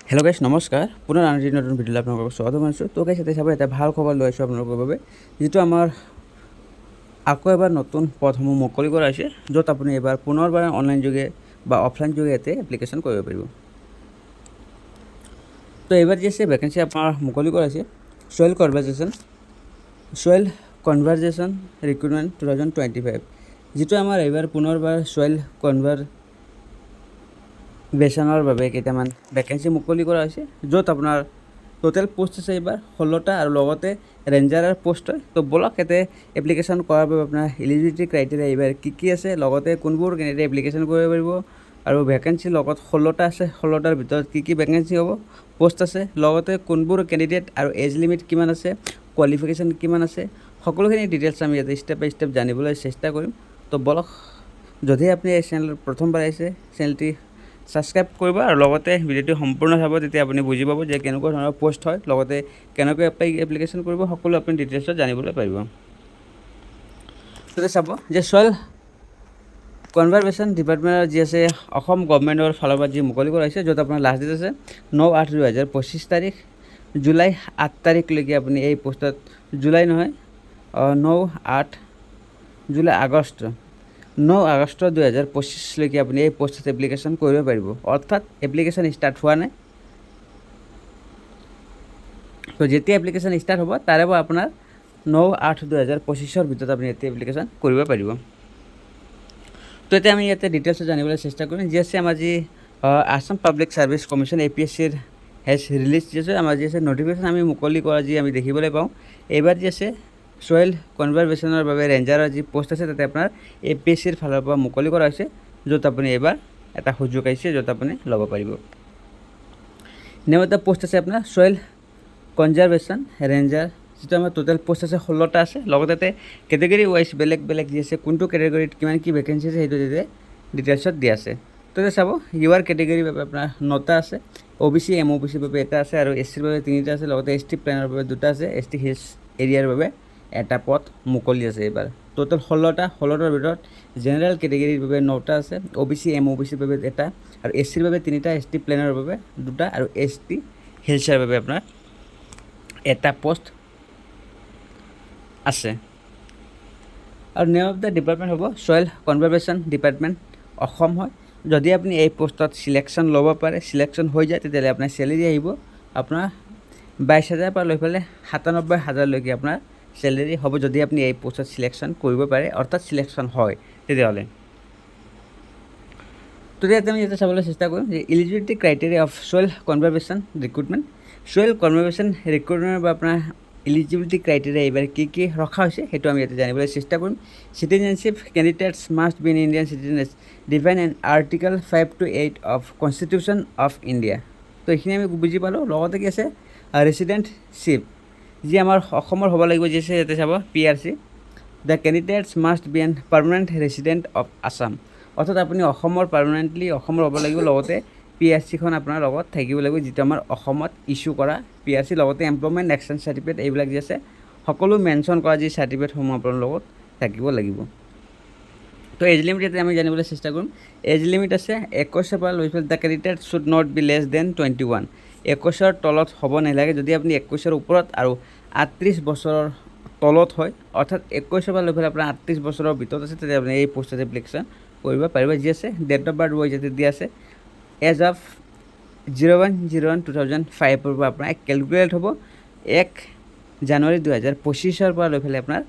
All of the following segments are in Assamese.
হেল্ল' গাইছ নমস্কাৰ পুনৰ আন এটি নতুন ভিডিঅ'লৈ আপোনালোকক স্বাগত জনাইছোঁ। তো গাইছ এতিয়া চাব এটা ভাল খবৰ লৈ আহিছোঁ আপোনালোকৰ বাবে, যিটো আমাৰ আকৌ এবাৰ নতুন পদসমূহ মুকলি কৰা হৈছে, য'ত আপুনি এবাৰ পুনৰবাৰ অনলাইন যোগে বা অফলাইন যোগে ইয়াতে এপ্লিকেশ্যন কৰিব পাৰিব। তো এইবাৰ যি আছে ভেকেঞ্চি আপোনাৰ মুকলি কৰা হৈছে চয়েল কনভাৰ্জেশ্যন ৰিক্ৰুটমেণ্ট 2025, যিটো আমাৰ এইবাৰ পুনৰবাৰ চয়েল কনভাৰ্জেশ্যনৰ বাবে কেইটামান ভেকেঞ্চি মুকলি কৰা হৈছে, য'ত আপোনাৰ টোটেল পোষ্ট আছে এইবাৰ 16টা আৰু লগতে ৰেঞ্জাৰৰ পোষ্ট হয়। তো বলক ইয়াতে এপ্লিকেশ্যন কৰাৰ বাবে আপোনাৰ এলিজিবিলিটি ক্ৰাইটেৰিয়া এইবাৰ কি আছে, লগতে কোনবোৰ কেণ্ডিডেট এপ্লিকেশ্যন কৰিব পাৰিব আৰু ভেকেঞ্চি লগত 16টা আছে, 16টাৰ ভিতৰত কি ভেকেঞ্চি হ'ব, পোষ্ট আছে, লগতে কোনবোৰ কেণ্ডিডেট আৰু এজ লিমিট কিমান আছে, কোৱালিফিকেশ্যন কিমান আছে, সকলোখিনি ডিটেইলছ আমি ইয়াতে ষ্টেপ বাই ষ্টেপ জানিবলৈ চেষ্টা কৰিম। তো বলক, যদি আপুনি এই চেনেলত প্ৰথমবাৰ আহিছে চেনেলটি ছাবস্ক্ৰাইব কৰিব আৰু লগতে ভিডিঅ'টো সম্পূৰ্ণ চাব, তেতিয়া আপুনি বুজি পাব যে কেনেকুৱা ধৰণৰ পোষ্ট হয়, লগতে কেনেকৈ এপ্লিকেশ্যন কৰিব, সকলো আপুনি ডিটেইলছত জানিবলৈ পাৰিব। তেতিয়া চাব যে চয়েল কনভাৰ্জেশ্যন ডিপাৰ্টমেণ্টৰ যি আছে অসম গভৰ্ণমেণ্টৰ ফালৰ পৰা যি মুকলি কৰা হৈছে, য'ত আপোনাৰ লাষ্ট ডেট আছে 9/8/2025 তাৰিখ, জুলাই 8 তাৰিখলৈকে আপুনি এই পোষ্টত, জুলাই নহয় 9 আগষ্ট 2025লৈকে আপুনি এই পোষ্টত এপ্লিকেশ্যন কৰিব পাৰিব। অৰ্থাৎ এপ্লিকেশ্যন ষ্টাৰ্ট হোৱা নাই। তো যেতিয়া এপ্লিকেশ্যন ষ্টাৰ্ট হ'ব তাৰে পৰা আপোনাৰ 9/8/2025 ভিতৰত আপুনি ইয়াতে এপ্লিকেশ্যন কৰিব পাৰিব। তো এতিয়া আমি ইয়াতে ডিটেইলছত জানিবলৈ চেষ্টা কৰিম। যি আছে আমাৰ যি আছাম পাব্লিক ছাৰ্ভিচ কমিশ্যন APSCৰ হেজ ৰিলিজ যি আছে, আমাৰ যি আছে নটিফিকেশ্যন আমি মুকলি কৰা যি আমি দেখিবলৈ পাওঁ, এইবাৰ যি আছে চয়েল কনভাৰ্জেশ্যনৰ বাবে ৰেঞ্জাৰৰ যি পোষ্ট আছে তাতে আপোনাৰ APSCৰ ফালৰ পৰা মুকলি কৰা হৈছে, য'ত আপুনি এইবাৰ এটা সুযোগ আহিছে য'ত আপুনি ল'ব পাৰিব। নেম এটা পোষ্ট আছে আপোনাৰ চয়েল কনজাৰ্ভেশ্যন ৰেঞ্জাৰ, যিটো আমাৰ টোটেল পোষ্ট আছে 16টা আছে, লগতে তাতে কেটেগৰী ৱাইজ বেলেগ বেলেগ যি আছে কোনটো কেটেগৰীত কিমান কি ভেকেঞ্চি আছে সেইটো তাতে ডিটেইলছত দিয়া আছে। তো চাব ইউআৰ কেটেগৰীৰ বাবে আপোনাৰ 9টা আছে, OBC MOBCৰ বাবে এটা আছে আৰু SCৰ বাবে 3টা আছে, লগতে ST প্লেনৰ বাবে 2টা আছে, ST হিলছ এৰিয়াৰ বাবে এটা পদ মুকলি আছে এইবাৰ। টোটেল 16টাৰ ভিতৰত জেনেৰেল কেটেগৰীৰ বাবে 9টা আছে, OBC MOBCৰ বাবে এটা আৰু SCৰ বাবে 3টা, ST প্লেনৰ বাবে 2টা আৰু ST হিলছৰ বাবে আপোনাৰ এটা পোষ্ট আছে। আৰু নেম অফ দ্য ডিপাৰ্টমেণ্ট হ'ব চয়েল কনজাৰ্ভেশ্যন ডিপাৰ্টমেণ্ট অসম হয়। যদি আপুনি এই পোষ্টত চিলেকশ্যন ল'ব পাৰে, চিলেকশ্যন হৈ যায়, তেতিয়াহ'লে আপোনাৰ চেলেৰি আহিব আপোনাৰ 22,000 পৰা লৈ পেলাই 97,000লৈকে আপোনাৰ চেলেৰি হ'ব, যদি আপুনি এই পোষ্টত চিলেকশ্যন কৰিব পাৰে, অৰ্থাৎ চিলেকশ্যন হয় তেতিয়াহ'লে। তো ইয়াতে আমি চাবলৈ চেষ্টা কৰিম যে eligibility criteria of soil conservation recruitment. Soil conservation ৰিক্ৰুটমেণ্টৰ বাবে আপোনাৰ এলিজিবিলিটি ক্ৰাইটেৰিয়া এইবাৰ কি ৰখা হৈছে সেইটো আমি ইয়াতে জানিবলৈ চেষ্টা কৰিম। Citizenship candidates must be in Indian citizen define N article 5 to 8 of constitution of India. তো এইখিনি আমি বুজি পালোঁ। লগতে কি আছে ৰেচিডেণ্টশ্বিপ, যি আমাৰ অসমৰ হ'ব লাগিব, যি আছে ইয়াতে চাব PRC, the candidates must B N permanent resident of Assam. অৰ্থাৎ আপুনি অসমৰ পাৰ্মানেণ্টলি অসমৰ হ'ব লাগিব, লগতে PRCখন আপোনাৰ লগত থাকিব লাগিব, যিটো আমাৰ অসমত ইছ্যু কৰা PRC, লগতে এমপ্লয়মেণ্ট এক্সচেঞ্জ চাৰ্টিফিকেট, এইবিলাক যি আছে সকলো মেনশ্যন কৰা যি চাৰ্টিফিকেটসমূহ আপোনাৰ লগত থাকিব লাগিব। তো এজ লিমিট ইয়াতে আমি জানিবলৈ চেষ্টা কৰিম। এজ লিমিট আছে 21 পৰা লৈ পেলাই the candidate should not be less than 21, 21ৰ তলত হ'ব নালাগে। যদি আপুনি 21ৰ ওপৰত আৰু 38 বছৰৰ তলত হয়, অৰ্থাৎ 21 পৰা লৈ পেলাই আপোনাৰ 38 বছৰৰ ভিতৰত আছে, তেতিয়া আপুনি এই পোষ্টত এপ্লিকেশ্যন কৰিব পাৰিব। যি আছে ডেট অফ বাৰ্থ ৱাইজ ইয়াতে দিয়া আছে এজ অফ 01/01/2005 পৰা আপোনাৰ কেলকুলেট হ'ব 1 জানুৱাৰী 2025 পৰা লৈ পেলাই আপোনাৰ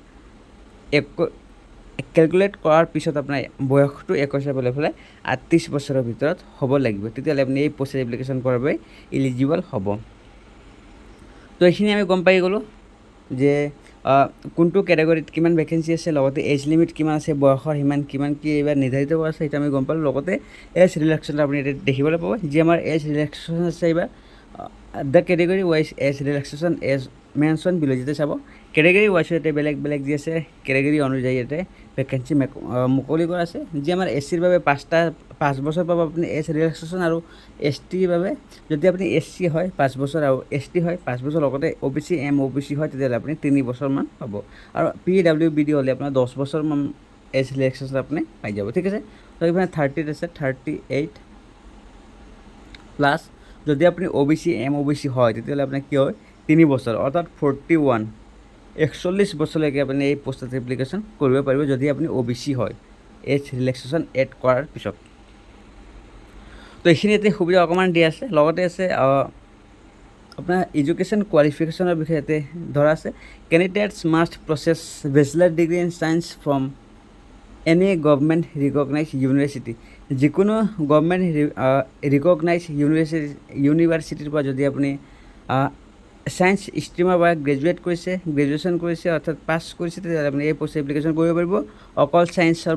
কেলকুলেট কৰাৰ পিছত আপোনাৰ বয়সটো 21 পৰা লৈ পেলাই 38 বছৰৰ ভিতৰত হ'ব লাগিব, তেতিয়াহ'লে আপুনি এই পোষ্টত এপ্লিকেশ্যন কৰাৰ বাবে ইলিজিবল হ'ব। তো এইখিনি আমি গম পাই গ'লোঁ যে কোনটো কেটেগৰীত কিমান ভেকেঞ্চি আছে, লগতে এজ লিমিট কিমান আছে, বয়সৰ সিমান কিমান কি এইবাৰ নিৰ্ধাৰিত কৰা আছে, সেইটো আমি গম পালোঁ। লগতে এজ ৰিলেক্সেশ্যন আপুনি এতিয়া দেখিবলৈ পাব, যি আমাৰ এজ ৰিলেক্সেশ্যন আছে এইবাৰ the category wise age relaxation as mention বিল, যেতিয়া চাব কেটেগৰী ৱাইজ ইয়াতে বেলেগ বেলেগ যি আছে কেটেগৰী অনুযায়ী ইয়াতে ভেকেঞ্চি মুকলি কৰা আছে। যি আমাৰ SCৰ বাবে 5 বছৰ পাব আপুনি এজ ৰিলেক্সেশ্যন, আৰু STৰ বাবে যদি আপুনি SC হয় 5 বছৰ আৰু ST হয় 5 বছৰ, লগতে OBC MOBC হয় তেতিয়াহ'লে আপুনি 3 বছৰমান পাব, আৰু PWBD হ'লে আপোনাৰ 10 বছৰমান এজ ৰিলেক্সেশ্যন আপুনি পাই যাব। ঠিক আছে। তো এইফালে 30 আছে 38 প্লাছ যদি আপুনি OBC MOBC হয় তেতিয়াহ'লে আপোনাৰ কি হয় 3 বছৰ অৰ্থাৎ 41 বছৰলৈকে আপুনি এই পোষ্টত এপ্লিকেশ্যন কৰিব পাৰিব যদি আপুনি OBC হয় এজ ৰিলেক্সেশ্যন এড কৰাৰ পিছত। তো এইখিনি ইয়াতে সুবিধা অকণমান দিয়া আছে, লগতে আছে আপোনাৰ এডুকেশ্যন কোৱালিফিকেশ্যনৰ বিষয়ে ইয়াতে ধৰা আছে। Candidates must process bachelor degree in science from any government recognise university, যিকোনো গভৰ্ণমেণ্ট ৰিকগনাইজ ইউনিভাৰ্চিটিৰ পৰা যদি আপুনি ছায়েন্স ষ্ট্ৰীমৰ পৰা গ্ৰেজুৱেশ্যন কৰিছে অৰ্থাৎ পাছ কৰিছে, তেতিয়াহ'লে আপুনি এই পোষ্ট এপ্লিকেশ্যন কৰিব পাৰিব। অকল ছায়েন্সৰ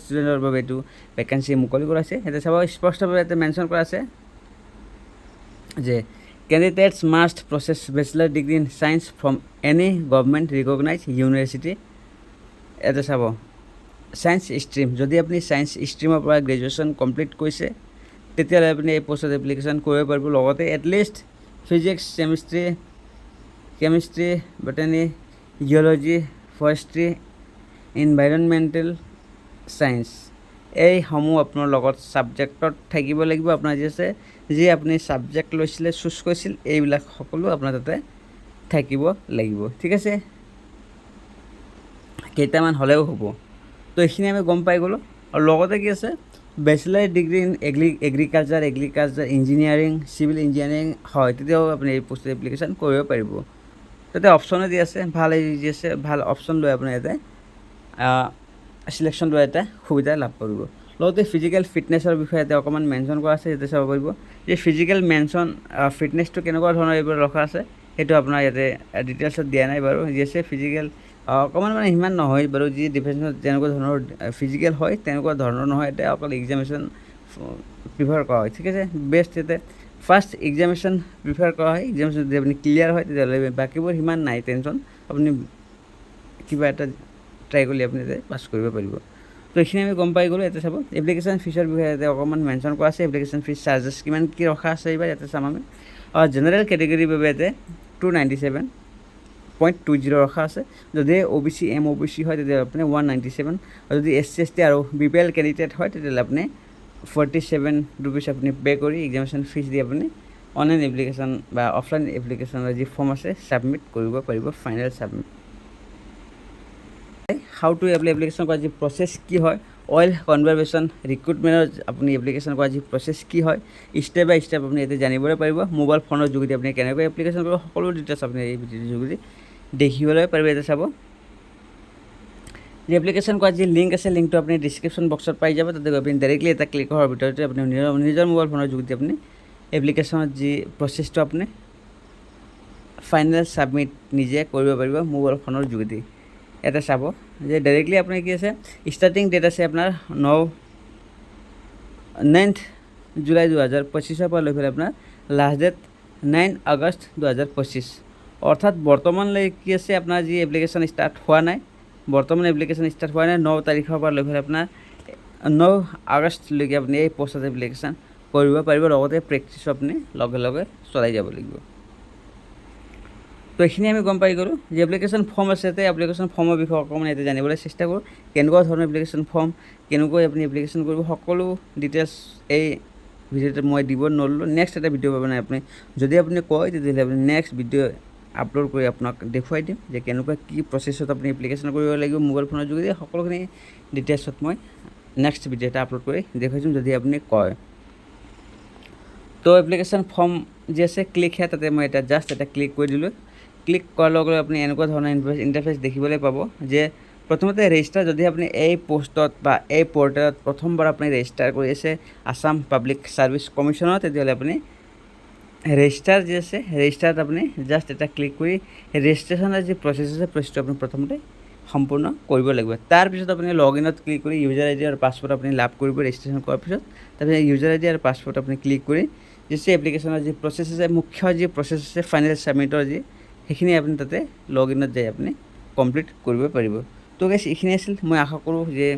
ষ্টুডেণ্টৰ বাবে এইটো ভেকেঞ্চি মুকলি কৰা আছে। এতিয়া চাব স্পষ্টভাৱে ইয়াতে মেনশ্যন কৰা আছে যে candidates must process bachelor degree in science from any government recognise university. ইয়াতে চাব ছায়েন্স ষ্ট্ৰীম, যদি আপুনি ছায়েন্স ষ্ট্ৰীমৰ পৰা গ্ৰেজুৱেশ্যন কমপ্লিট কৰিছে তেতিয়াহ'লে আপুনি এই পোষ্টত এপ্লিকেশ্যন কৰিব পাৰিব। লগতে at least physics, chemistry, botany, geology, forestry, environmental science এইসমূহ আপোনাৰ লগত ছাবজেক্টত থাকিব লাগিব। আপোনাৰ যি আপুনি ছাবজেক্ট লৈছিলে, চুজ কৰিছিল, এইবিলাক সকলো আপোনাৰ তাতে থাকিব লাগিব। ঠিক আছে, কেইটামান হ'লেও হ'ব। তো এইখিনি আমি গম পাই গ'লোঁ। আৰু লগতে কি আছে, bachelor degree in agriculture, engineering, civil engineering হয় তেতিয়াও আপুনি এই পোষ্টত এপ্লিকেশ্যন কৰিব পাৰিব। তাতে অপশ্যনো দি আছে, ভাল অপশ্যন লৈ আপুনি ইয়াতে চিলেকশ্যন লোৱা এটা সুবিধা লাভ কৰিব। লগতে ফিজিকেল ফিটনেছৰ বিষয়ে ইয়াতে অকণমান মেনশ্যন কৰা আছে, ইয়াতে চাব পাৰিব যে ফিজিকেল ফিটনেছটো কেনেকুৱা ধৰণৰ এইবোৰ ৰখা আছে, সেইটো আপোনাৰ ইয়াতে ডিটেইলছত দিয়া নাই বাৰু। ফিজিকেল অকণমান মানে সিমান নহয় বাৰু, যি ডিফেন্সত যেনেকুৱা ধৰণৰ ফিজিকেল হয় তেনেকুৱা ধৰণৰ নহয়, এতিয়া অকল এক্সামিনেশ্যন প্ৰিফাৰ কৰা হয়। ঠিক আছে, বেষ্ট ইয়াতে ফাৰ্ষ্ট এক্সামিনেশ্যন প্ৰিফাৰ কৰা হয়। এক্সামিনেশ্যন যদি আপুনি ক্লিয়াৰ হয় তেতিয়াহ'লে বাকীবোৰ সিমান নাই টেনশ্যন, আপুনি কিবা এটা ট্ৰাই কৰি আপুনি ইয়াতে পাছ কৰিব পাৰিব। তো এইখিনি আমি গম পাই গ'লোঁ। ইয়াতে চাব এপ্লিকেশ্যন ফিজৰ বিষয়ে ইয়াতে অকণমান মেনশ্যন কৰা আছে। এপ্লিকেশ্যন ফিজ চাৰ্জেছ কিমান কি ৰখা আছে এইবাৰ ইয়াতে চাম আমি। জেনেৰেল কেটেগৰীৰ বাবে ইয়াতে 297.20 ৰখা আছে। যদি OBC MOBC হয় তেতিয়াহ'লে আপুনি 197, আৰু যদি SC ST আৰু BPL কেণ্ডিডেট হয় তেতিয়াহ'লে আপুনি 47 ৰুপিজ আপুনি পে' কৰি এক্সামিনেশ্যন ফিজ দি আপুনি অনলাইন এপ্লিকেশ্যন বা অফলাইন এপ্লিকেশ্যনৰ যি ফৰ্ম আছে ছাবমিট কৰিব পাৰিব। Final submit how to application কৰা যি প্ৰচেছ কি হয়, অইল কনজাৰ্ভেশ্যন ৰিক্ৰুটমেণ্টৰ আপুনি এপ্লিকেশ্যন কৰা যি প্ৰচেছ কি হয়, ষ্টেপ বাই ষ্টেপ আপুনি ইয়াতে জানিবলৈ পাৰিব। মোবাইল ফোনৰ যোগেদি আপুনি কেনেকৈ এপ্লিকেশ্যন কৰিব, সকলো ডিটেইলছ আপুনি এই ভিডিঅ'ৰ যোগেদি দেখিবলৈ পাৰিব। ইয়াতে চাব যি এপ্লিকেশ্যন কৰা যি লিংক আছে, লিংকটো আপুনি ডিছক্ৰিপশ্যন বক্সত পাই যাব। তাতে আপুনি ডাইৰেক্টলি এটা ক্লিক কৰাৰ ভিতৰতে আপুনি নিজৰ মোবাইল ফোনৰ যোগেদি আপুনি এপ্লিকেশ্যনৰ যি প্ৰচেছটো আপুনি ফাইনেল ছাবমিট নিজে কৰিব পাৰিব মোবাইল ফোনৰ যোগেদি। ইয়াতে চাব যে ডাইৰেক্টলি আপুনি কি আছে, ষ্টাৰ্টিং ডেট আছে আপোনাৰ 9 জুলাই 2025 পৰা লৈ পেলাই আপোনাৰ লাষ্ট ডেট 9 আগষ্ট 2025, অৰ্থাৎ বৰ্তমানলৈ কি আছে আপোনাৰ যি এপ্লিকেশ্যন ষ্টাৰ্ট হোৱা নাই, 9 তাৰিখৰ পৰা লৈ পেলাই আপোনাৰ 9 আগষ্টলৈকে আপুনি এই পোষ্টত এপ্লিকেশ্যন কৰিব পাৰিব। লগতে প্ৰেক্টিছো আপুনি লগে লগে চলাই যাব লাগিব। তো এইখিনি আমি গম পাই গ'লোঁ। যি এপ্লিকেশ্যন ফৰ্ম আছে, এপ্লিকেশ্যন ফৰ্মৰ বিষয়ে অকণমান ইয়াতে জানিবলৈ চেষ্টা কৰোঁ। কেনেকুৱা ধৰণৰ এপ্লিকেশ্যন ফৰ্ম, কেনেকৈ আপুনি এপ্লিকেশ্যন কৰিব, সকলো ডিটেইলছ এই ভিডিঅ'তে মই দিব নোৱাৰিলোঁ। নেক্সট এটা ভিডিঅ' পাব নাই আপুনি, যদি আপুনি কয় তেতিয়াহ'লে আপুনি নেক্সট ভিডিঅ' আপলোড কৰি আপোনাক দেখুৱাই দিম যে কেনেকুৱা কি প্ৰচেছত আপুনি এপ্লিকেশ্যন কৰিব লাগিব মোবাইল ফোনৰ যোগেদি। সকলোখিনি ডিটেইলছত মই নেক্সট ভিডিঅ' এটা আপলোড কৰি দেখুৱাই দিম যদি আপুনি কয়। তো এপ্লিকেশ্যন ফৰ্ম যি আছে ক্লিক হেয়াৰ, তাতে মই জাষ্ট এটা ক্লিক কৰি দিলোঁ। ক্লিক কৰাৰ লগে লগে আপুনি এনেকুৱা ধৰণৰ ইণ্টাৰফেচ দেখিবলৈ পাব যে প্ৰথমতে ৰেজিষ্টাৰ, যদি আপুনি এই পোষ্টত বা এই পৰ্টেলত প্ৰথমবাৰ আপুনি ৰেজিষ্টাৰ কৰি আছে আছাম পাব্লিক ছাৰ্ভিচ কমিশ্যনত, তেতিয়াহ'লে আপুনি ৰেজিষ্টাৰ যি আছে ৰেজিষ্টাৰত আপুনি জাষ্ট এটা ক্লিক কৰি ৰেজিষ্ট্ৰেশ্যনৰ যি প্ৰচেছ আছে প্ৰচেছটো আপুনি প্ৰথমতে সম্পূৰ্ণ কৰিব লাগিব। তাৰপিছত আপুনি লগ ইনত ক্লিক কৰি ইউজাৰ ID আৰু পাছৱৰ্ড আপুনি লাভ কৰিব ৰেজিষ্ট্ৰেশ্যন কৰাৰ পিছত। তাৰপিছত ইউজাৰ ID আৰু পাছৱৰ্ড আপুনি ক্লিক কৰি এপ্লিকেশ্যনৰ যি প্ৰচেছ আছে, মুখ্য যি প্ৰচেছ আছে ফাইনেল ছাবমিটৰ সেইখিনি আপুনি তাতে লগ ইনত যাই আপুনি কমপ্লিট কৰিব পাৰিব। তো গাইছ এইখিনি আছিল। মই আশা কৰোঁ যে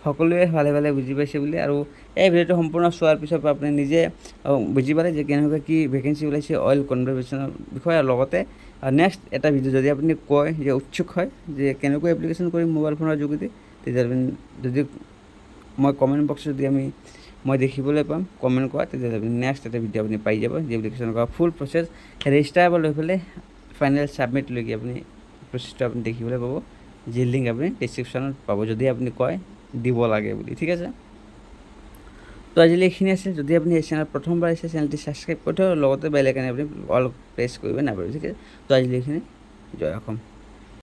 সকলোৱে ভালে ভালে বুজি পাইছে বুলি, আৰু এই ভিডিঅ'টো সম্পূৰ্ণ চোৱাৰ পিছৰ পৰা আপুনি নিজে বুজি পালে যে কেনেকুৱা কি ভেকেঞ্চি ওলাইছে অইল কনজাৰ্ভেশ্যনৰ বিষয়ে। আৰু লগতে নেক্সট এটা ভিডিঅ' যদি আপুনি কয় যে উৎসুক হয় যে কেনেকৈ এপ্লিকেশ্যন কৰিম মোবাইল ফোনৰ যোগেদি, তেতিয়াহ'লে যদি মই কমেণ্ট বক্সত যদি আমি মই দেখিবলৈ পাম কমেণ্ট কৰা, তেতিয়াহ'লে আপুনি নেক্সট এটা ভিডিঅ' আপুনি পাই যাব যি এপ্লিকেশ্যন কৰা ফুল প্ৰচেছ ৰেজিষ্টাৰ লৈ পেলাই ফাইনেল ছাবমিটলৈকে আপুনি প্ৰচেছটো আপুনি দেখিবলৈ পাব, যি লিংক আপুনি ডিছক্ৰিপশ্যনত পাব যদি আপুনি কয় দিব লাগে বুলি। ঠিক আছে, তো আজিলৈ এইখিনি আছে। যদি আপুনি এই চেনেল প্ৰথমবাৰ আহিছে চেনেলটি ছাবস্ক্ৰাইব কৰি থৈ লগতে বেল আইকন আপুনি অল প্ৰেছ কৰিব নাপাহৰিব। ঠিক আছে, তো আজিলৈ এইখিনি, জয় অসম।